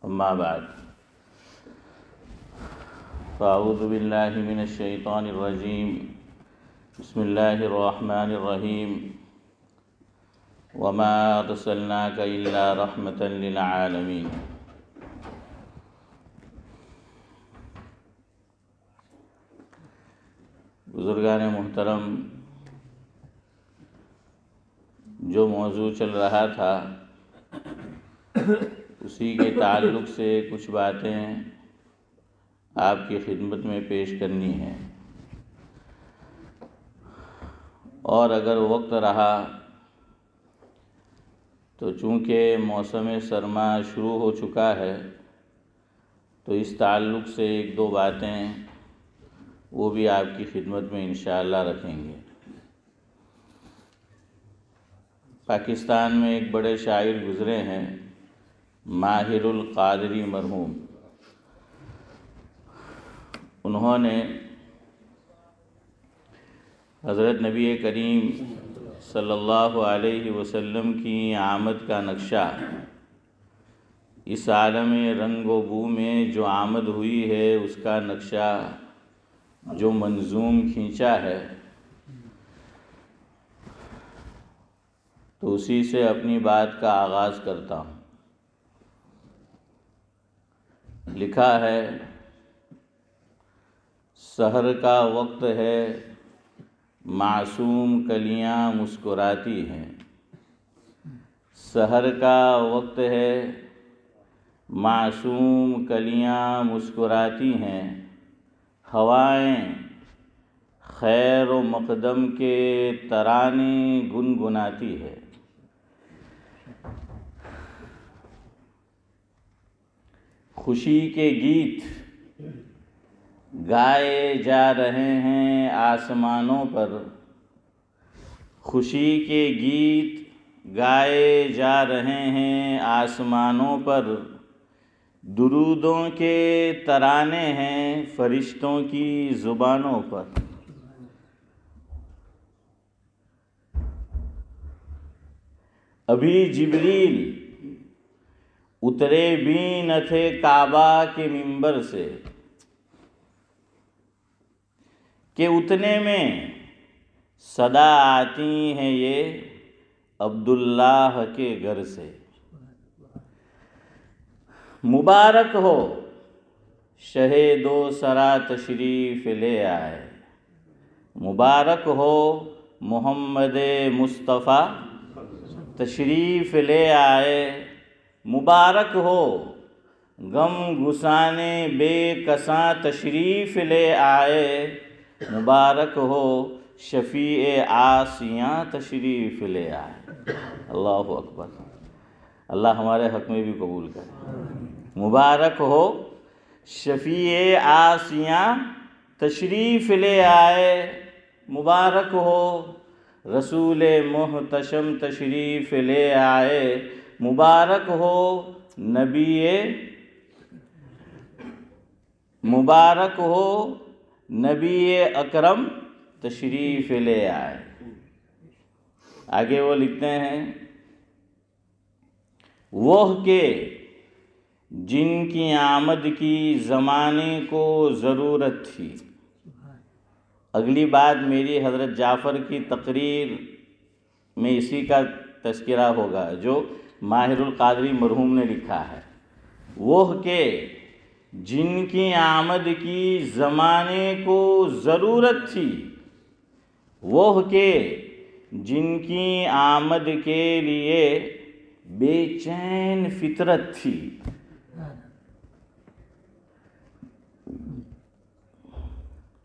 اما بعد فاعوذ باللہ من الشیطان الرجیم بسم اللہ الرحمن الرحیم وما ارسلناک الا رحمتا للعالمین۔ بزرگان محترم، جو موضوع چل رہا تھا اسی کے تعلق سے کچھ باتیں آپ کی خدمت میں پیش کرنی ہے، اور اگر وقت رہا تو چونکہ موسم سرما شروع ہو چکا ہے تو اس تعلق سے ایک دو باتیں وہ بھی آپ کی خدمت میں انشاءاللہ رکھیں گے۔ پاکستان میں ایک بڑے شاعر گزرے ہیں، ماہر القادری مرحوم۔ انہوں نے حضرت نبی کریم صلی اللہ علیہ وسلم کی آمد کا نقشہ اس عالم رنگ و بو میں جو آمد ہوئی ہے اس کا نقشہ جو منظوم کھینچا ہے، تو اسی سے اپنی بات کا آغاز کرتا ہوں۔ لکھا ہے، سحر کا وقت ہے معصوم کلیاں مسکراتی ہیں، سحر کا وقت ہے معصوم کلیاں مسکراتی ہیں، ہوائیں خیر و مقدم کے ترانے گنگناتی ہے۔ خوشی کے گیت گائے جا رہے ہیں آسمانوں پر، خوشی کے گیت گائے جا رہے ہیں آسمانوں پر، درودوں کے ترانے ہیں فرشتوں کی زبانوں پر۔ ابھی جبریل اترے بھی نہ تھے کعبہ کے منبر سے کہ اتنے میں صدا آتی ہیں یہ عبداللہ کے گھر سے۔ مبارک ہو شہ دو سرا تشریف لے آئے، مبارک ہو محمد مصطفیٰ تشریف لے آئے، مبارک ہو غم گسانے بے کساں تشریف لے آئے، مبارک ہو شفیع عاصیاں تشریف لے آئے۔ اللہ اکبر، اللہ ہمارے حق میں بھی قبول کرے۔ مبارک ہو شفیع عاصیاں تشریف لے آئے، مبارک ہو رسول محتشم تشریف لے آئے، مبارک ہو مبارک ہو نبی اکرم تشریف لے آئے۔ آگے وہ لکھتے ہیں، وہ کہ جن کی آمد کی زمانے کو ضرورت تھی۔ اگلی بات میری حضرت جعفر کی تقریر میں اسی کا تذکرہ ہوگا جو ماہر القادری مرحوم نے لکھا ہے۔ وہ کہ جن کی آمد کی زمانے کو ضرورت تھی، وہ کہ جن کی آمد کے لیے بے چین فطرت تھی،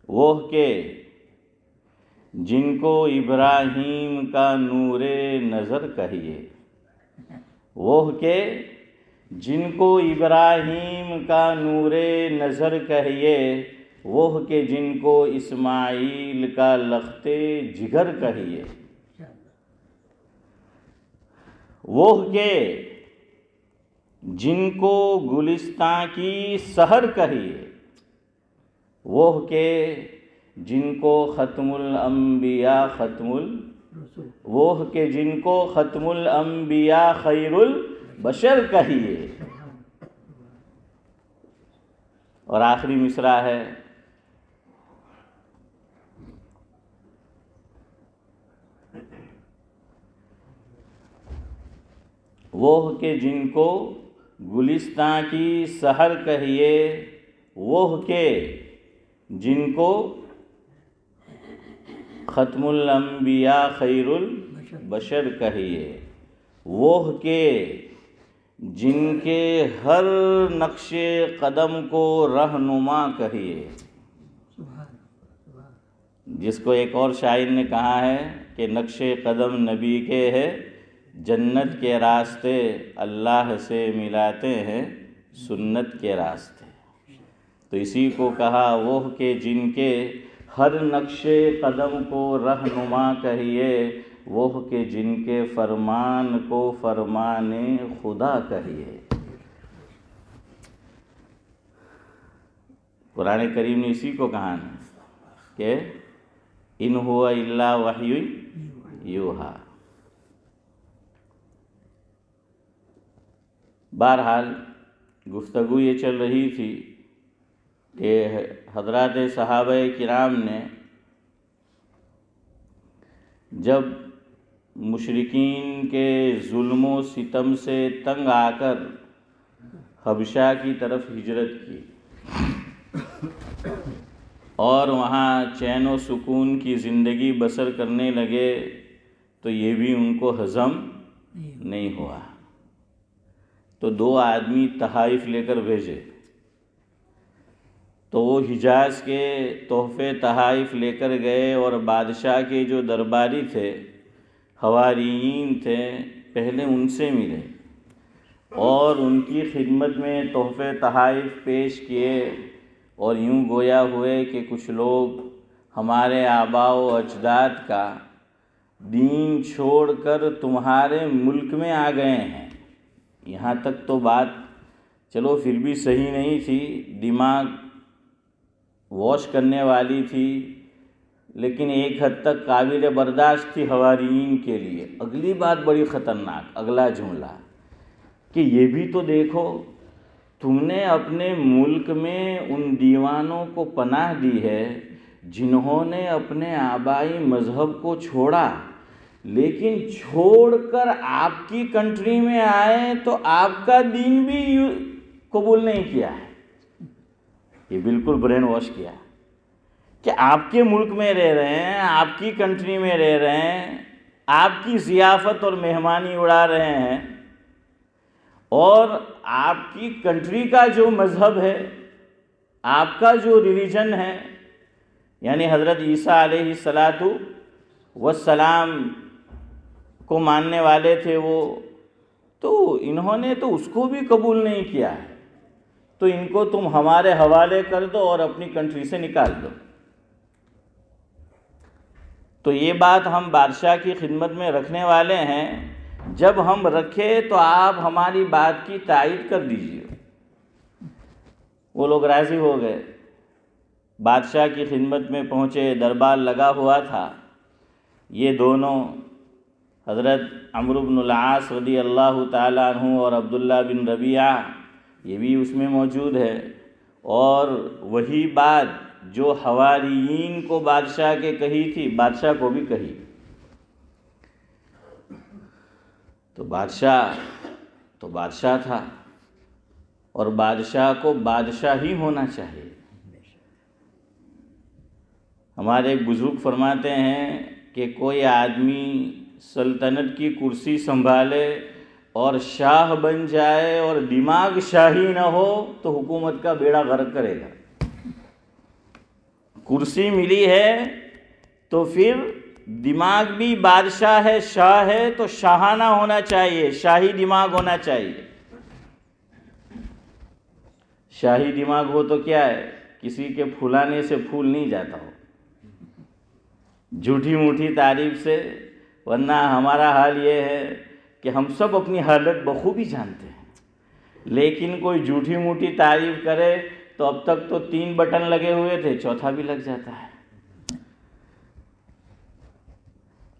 وہ کہ جن کو ابراہیم کا نور نظر کہیے، وہ کہ جن کو ابراہیم کا نور نظر کہیے، وہ کہ جن کو اسماعیل کا لخت جگر کہیے، وہ کہ جن کو گلستان کی سحر کہیے، وہ کہ جن کو ختم الانبیاء وہ کہ جن کو ختم الانبیاء خیر البشر کہیے، اور آخری مصرع ہے وہ کہ جن کو گلستاں کی سحر کہیے، وہ کہ جن کو ختم الانبیاء خیر البشر کہیے، وہ کہ جن کے ہر نقش قدم کو رہنما کہیے، جس کو ایک اور شاعر نے کہا ہے کہ نقش قدم نبی کے ہے، جنت کے راستے اللہ سے ملاتے ہیں سنت کے راستے۔ تو اسی کو کہا وہ کہ جن کے ہر نقش قدم کو رہنما کہیے، وہ کہ جن کے فرمان کو فرمان خدا کہیے۔ قرآن کریم نے اسی کو کہا نا کہ ان ہوا الا وحی یوحا۔ بہرحال گفتگو یہ چل رہی تھی کہ حضرات صحابہ کرام نے جب مشرکین کے ظلم و ستم سے تنگ آ کر حبشہ کی طرف ہجرت کی اور وہاں چین و سکون کی زندگی بسر کرنے لگے، تو یہ بھی ان کو ہضم نہیں ہوا، تو 2 آدمی تحائف لے کر بھیجے۔ تو وہ حجاز کے تحفے تحائف لے کر گئے اور بادشاہ کے جو درباری تھے، حواریین تھے، پہلے ان سے ملے اور ان کی خدمت میں تحفے تحائف پیش کیے، اور یوں گویا ہوئے کہ کچھ لوگ ہمارے آباء و اجداد کا دین چھوڑ کر تمہارے ملک میں آ گئے ہیں۔ یہاں تک تو بات چلو پھر بھی صحیح نہیں تھی، دماغ واش کرنے والی تھی، لیکن ایک حد تک قابل برداشت تھی حواریین کے لیے۔ اگلی بات بڑی خطرناک، اگلا جملہ کہ یہ بھی تو دیکھو، تم نے اپنے ملک میں ان دیوانوں کو پناہ دی ہے جنہوں نے اپنے آبائی مذہب کو چھوڑا، لیکن چھوڑ کر آپ کی کنٹری میں آئے تو آپ کا دین بھی قبول نہیں کیا ہے۔ یہ بالکل برین واش کیا کہ آپ کے ملک میں رہ رہے ہیں، آپ کی کنٹری میں رہ رہے ہیں، آپ کی ضیافت اور مہمانی اڑا رہے ہیں، اور آپ کی کنٹری کا جو مذہب ہے، آپ کا جو ریلیجن ہے، یعنی حضرت عیسیٰ علیہ السلام کو ماننے والے تھے وہ، تو انہوں نے تو اس کو بھی قبول نہیں کیا ہے، تو ان کو تم ہمارے حوالے کر دو اور اپنی کنٹری سے نکال دو۔ تو یہ بات ہم بادشاہ کی خدمت میں رکھنے والے ہیں، جب ہم رکھے تو آپ ہماری بات کی تائید کر دیجیے۔ وہ لوگ راضی ہو گئے، بادشاہ کی خدمت میں پہنچے، دربار لگا ہوا تھا۔ یہ دونوں حضرت عمرو بن العاص رضی اللہ تعالیٰ عنہ اور عبداللہ بن ربیعہ، یہ بھی اس میں موجود ہے، اور وہی بات جو حواریین کو بادشاہ کے کہی تھی، بادشاہ کو بھی کہی۔ تو بادشاہ تھا، اور بادشاہ کو بادشاہ ہی ہونا چاہیے۔ ہمارے ایک بزرگ فرماتے ہیں کہ کوئی آدمی سلطنت کی کرسی سنبھالے اور شاہ بن جائے اور دماغ شاہی نہ ہو تو حکومت کا بیڑا غرق کرے گا۔ کرسی ملی ہے تو پھر دماغ بھی بادشاہ ہے، شاہ ہے، تو شاہانہ ہونا چاہیے، شاہی دماغ ہونا چاہیے۔ شاہی دماغ ہو تو کیا ہے، کسی کے پھلانے سے پھول نہیں جاتا ہو، جھوٹی موٹی تعریف سے، ورنہ ہمارا حال یہ ہے کہ ہم سب اپنی حالت بخوبی جانتے ہیں، لیکن کوئی جھوٹی موٹی تعریف کرے تو اب تک تو 3 بٹن لگے ہوئے تھے، چوتھا بھی لگ جاتا ہے،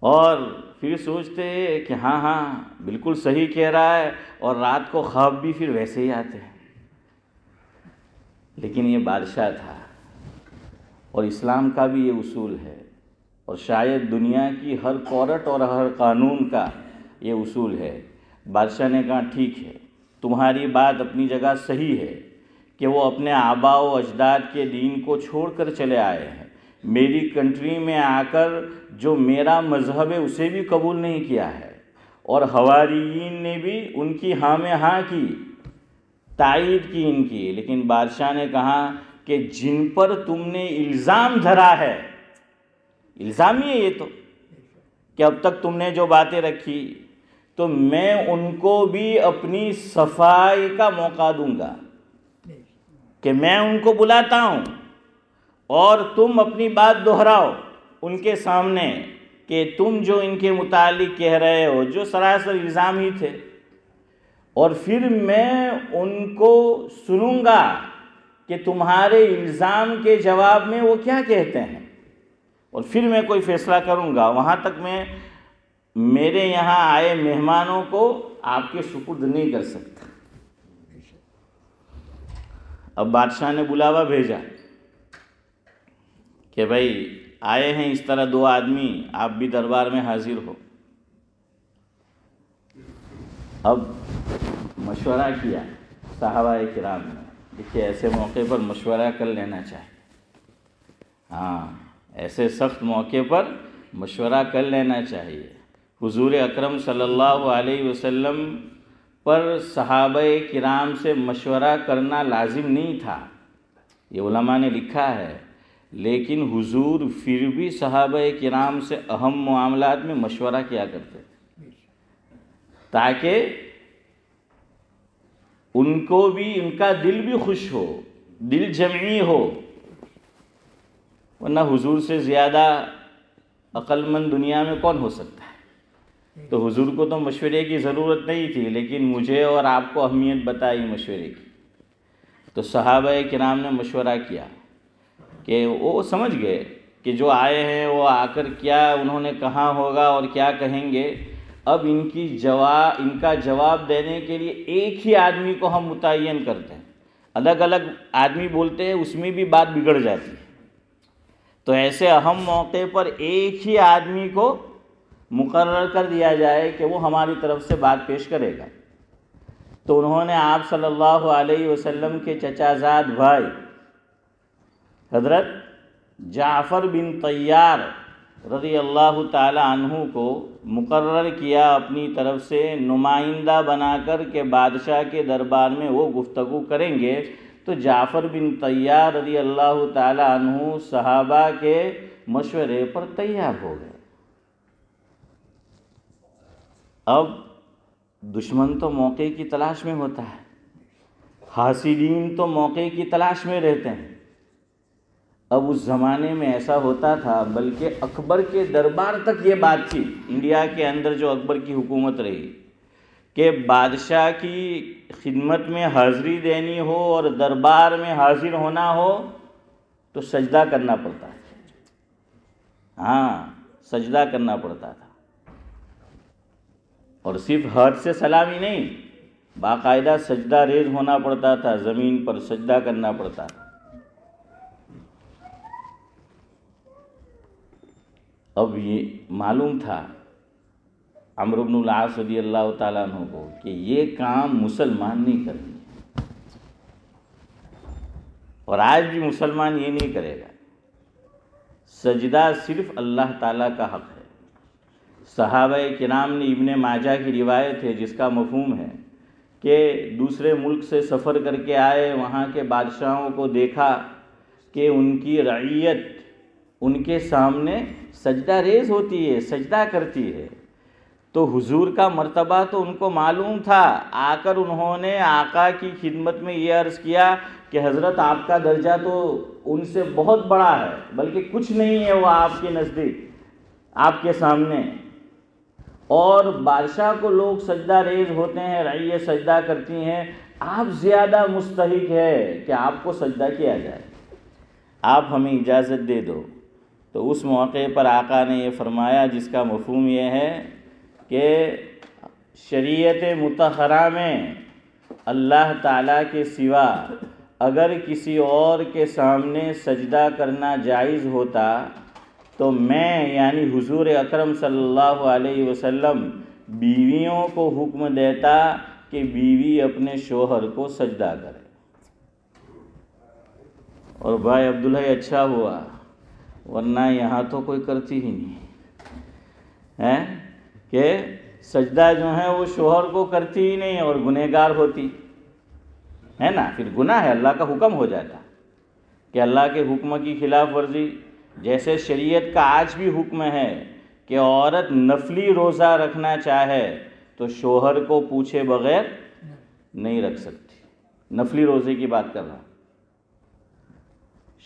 اور پھر سوچتے ہیں کہ ہاں بالکل صحیح کہہ رہا ہے، اور رات کو خواب بھی پھر ویسے ہی آتے ہیں۔ لیکن یہ بادشاہ تھا، اور اسلام کا بھی یہ اصول ہے، اور شاید دنیا کی ہر کورٹ اور ہر قانون کا یہ اصول ہے۔ بادشاہ نے کہا ٹھیک ہے، تمہاری بات اپنی جگہ صحیح ہے کہ وہ اپنے آباء و اجداد کے دین کو چھوڑ کر چلے آئے ہیں، میری کنٹری میں آ کر جو میرا مذہب ہے اسے بھی قبول نہیں کیا ہے، اور حواریین نے بھی ان کی ہاں میں ہاں کی، تائید کی ان کی۔ لیکن بادشاہ نے کہا کہ جن پر تم نے الزام دھرا ہے، الزام ہی ہے یہ تو، کہ اب تک تم نے جو باتیں رکھی، تو میں ان کو بھی اپنی صفائی کا موقع دوں گا، کہ میں ان کو بلاتا ہوں اور تم اپنی بات دہراؤ ان کے سامنے کہ تم جو ان کے متعلق کہہ رہے ہو جو سراسر الزام ہی تھے، اور پھر میں ان کو سنوں گا کہ تمہارے الزام کے جواب میں وہ کیا کہتے ہیں، اور پھر میں کوئی فیصلہ کروں گا۔ وہاں تک میں میرے یہاں آئے مہمانوں کو آپ کے سپرد نہیں کر سکتا۔ اب بادشاہ نے بلاوا بھیجا کہ بھائی آئے ہیں اس طرح دو آدمی، آپ بھی دربار میں حاضر ہو۔ اب مشورہ کیا صحابہ کرام نے، دیکھیے ایسے موقع پر مشورہ کر لینا چاہیے، ہاں ایسے سخت موقع پر مشورہ کر لینا چاہیے۔ حضور اکرم صلی اللہ علیہ وسلم پر صحابہ کرام سے مشورہ کرنا لازم نہیں تھا، یہ علماء نے لکھا ہے، لیکن حضور پھر بھی صحابہ کرام سے اہم معاملات میں مشورہ کیا کرتے تھے، تاکہ ان کو بھی، ان کا دل بھی خوش ہو، دل جمعی ہو، ورنہ حضور سے زیادہ عقل مند دنیا میں کون ہو سکتا ہے؟ تو حضور کو تو مشورے کی ضرورت نہیں تھی، لیکن مجھے اور آپ کو اہمیت بتائی مشورے کی۔ تو صحابہ کرام نے مشورہ کیا کہ وہ سمجھ گئے کہ جو آئے ہیں وہ آ کر کیا انہوں نے کہا ہوگا اور کیا کہیں گے۔ اب ان کا جواب دینے کے لیے ایک ہی آدمی کو ہم متعین کرتے ہیں، الگ الگ آدمی بولتے ہیں اس میں بھی بات بگڑ جاتی ہے، تو ایسے اہم موقع پر ایک ہی آدمی کو مقرر کر دیا جائے کہ وہ ہماری طرف سے بات پیش کرے گا۔ تو انہوں نے آپ صلی اللہ علیہ وسلم کے چچا زاد بھائی حضرت جعفر بن طیار رضی اللہ تعالی عنہ کو مقرر کیا اپنی طرف سے نمائندہ بنا کر کے بادشاہ کے دربار میں وہ گفتگو کریں گے۔ تو جعفر بن طیار رضی اللہ تعالی عنہ صحابہ کے مشورے پر تیار ہو گئے۔ اب دشمن تو موقع کی تلاش میں ہوتا ہے، حاسدین تو موقع کی تلاش میں رہتے ہیں۔ اب اس زمانے میں ایسا ہوتا تھا، بلکہ اکبر کے دربار تک یہ بات تھی، انڈیا کے اندر جو اکبر کی حکومت رہی، کہ بادشاہ کی خدمت میں حاضری دینی ہو اور دربار میں حاضر ہونا ہو تو سجدہ کرنا پڑتا ہے، ہاں سجدہ کرنا پڑتا تھا، اور صرف ہاتھ سے سلامی نہیں، باقاعدہ سجدہ ریز ہونا پڑتا تھا، زمین پر سجدہ کرنا پڑتا تھا۔ اب یہ معلوم تھا عمرو بن العاص رضی اللہ تعالیٰ عنہ کو کہ یہ کام مسلمان نہیں کریں گے، اور آج بھی مسلمان یہ نہیں کرے گا۔ سجدہ صرف اللہ تعالیٰ کا حق ہے۔ صحابہ کرام نے، ابن ماجہ کی روایت ہے جس کا مفہوم ہے کہ دوسرے ملک سے سفر کر کے آئے، وہاں کے بادشاہوں کو دیکھا کہ ان کی رعیت ان کے سامنے سجدہ ریز ہوتی ہے، سجدہ کرتی ہے، تو حضور کا مرتبہ تو ان کو معلوم تھا۔ آ کر انہوں نے آقا کی خدمت میں یہ عرض کیا کہ حضرت آپ کا درجہ تو ان سے بہت بڑا ہے، بلکہ کچھ نہیں ہے وہ آپ کے نزدیک، آپ کے سامنے، اور بادشاہ کو لوگ سجدہ ریز ہوتے ہیں، رعیت سجدہ کرتی ہیں، آپ زیادہ مستحق ہے کہ آپ کو سجدہ کیا جائے، آپ ہمیں اجازت دے دو۔ تو اس موقع پر آقا نے یہ فرمایا جس کا مفہوم یہ ہے کہ شریعت مطہرہ میں اللہ تعالیٰ کے سوا اگر کسی اور کے سامنے سجدہ کرنا جائز ہوتا تو میں یعنی حضور اکرم صلی اللہ علیہ وسلم بیویوں کو حکم دیتا کہ بیوی اپنے شوہر کو سجدہ کرے۔ اور بھائی عبداللہ اچھا ہوا، ورنہ یہاں تو کوئی کرتی ہی نہیں ہے کہ سجدہ جو ہے وہ شوہر کو کرتی ہی نہیں اور گنہگار ہوتی ہے نا، پھر گناہ ہے، اللہ کا حکم ہو جاتا کہ اللہ کے حکم کی خلاف ورزی۔ جیسے شریعت کا آج بھی حکم ہے کہ عورت نفلی روزہ رکھنا چاہے تو شوہر کو پوچھے بغیر نہیں رکھ سکتی، نفلی روزے کی بات کر رہا ہوں۔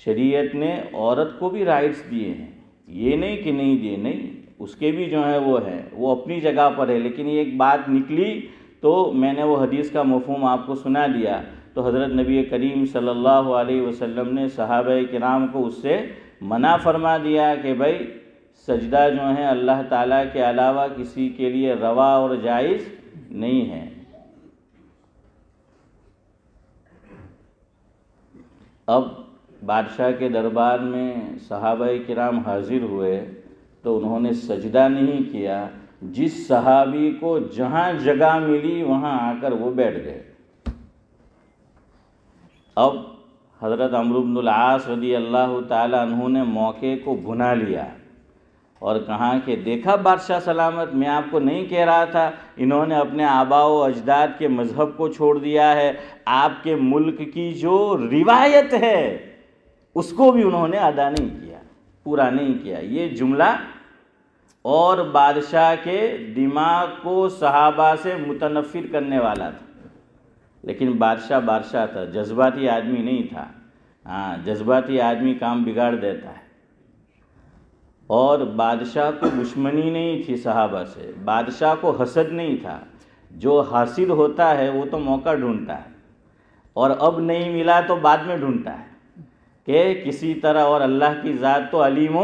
شریعت نے عورت کو بھی رائٹس دیے ہیں، یہ نہیں کہ نہیں دیے، نہیں، اس کے بھی جو ہے وہ ہے، وہ اپنی جگہ پر ہے، لیکن یہ ایک بات نکلی تو میں نے وہ حدیث کا مفہوم آپ کو سنا دیا۔ تو حضرت نبی کریم صلی اللہ علیہ وسلم نے صحابہ کرام کو اس سے منع فرما دیا کہ بھائی سجدہ جو ہے اللہ تعالیٰ کے علاوہ کسی کے لیے روا اور جائز نہیں ہے۔ اب بادشاہ کے دربار میں صحابہ کرام حاضر ہوئے تو انہوں نے سجدہ نہیں کیا، جس صحابی کو جہاں جگہ ملی وہاں آ کر وہ بیٹھ گئے۔ اب حضرت عمرو بن العاص رضی اللہ تعالیٰ عنہ نے موقع کو بھنا لیا اور کہا کہ دیکھا بادشاہ سلامت، میں آپ کو نہیں کہہ رہا تھا انہوں نے اپنے آباء و اجداد کے مذہب کو چھوڑ دیا ہے، آپ کے ملک کی جو روایت ہے اس کو بھی انہوں نے ادا نہیں کیا، پورا نہیں کیا۔ یہ جملہ اور بادشاہ کے دماغ کو صحابہ سے متنفر کرنے والا تھا، لیکن بادشاہ تھا، جذباتی آدمی نہیں تھا۔ ہاں، جذباتی آدمی کام بگاڑ دیتا ہے۔ اور بادشاہ کو دشمنی نہیں تھی صحابہ سے، بادشاہ کو حسد نہیں تھا، جو حاسد ہوتا ہے وہ تو موقع ڈھونڈتا ہے اور اب نہیں ملا تو بعد میں ڈھونڈتا ہے کہ کسی طرح، اور اللہ کی ذات تو علیم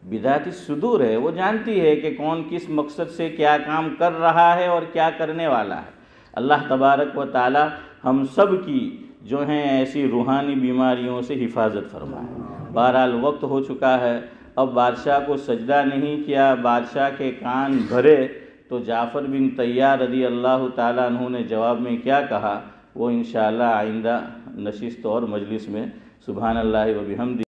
بذات الصدور ہے، وہ جانتی ہے کہ کون کس مقصد سے کیا کام کر رہا ہے اور کیا کرنے والا ہے۔ اللہ تبارک و تعالی ہم سب کی جو ہیں ایسی روحانی بیماریوں سے حفاظت فرمائے۔ بہرحال وقت ہو چکا ہے، اب بادشاہ کو سجدہ نہیں کیا، بادشاہ کے کان بھرے تو جعفر بن طیار رضی اللہ تعالیٰ عنہ نے جواب میں کیا کہا وہ انشاءاللہ آئندہ نشست اور مجلس میں سبحان اللہ و بحمدہ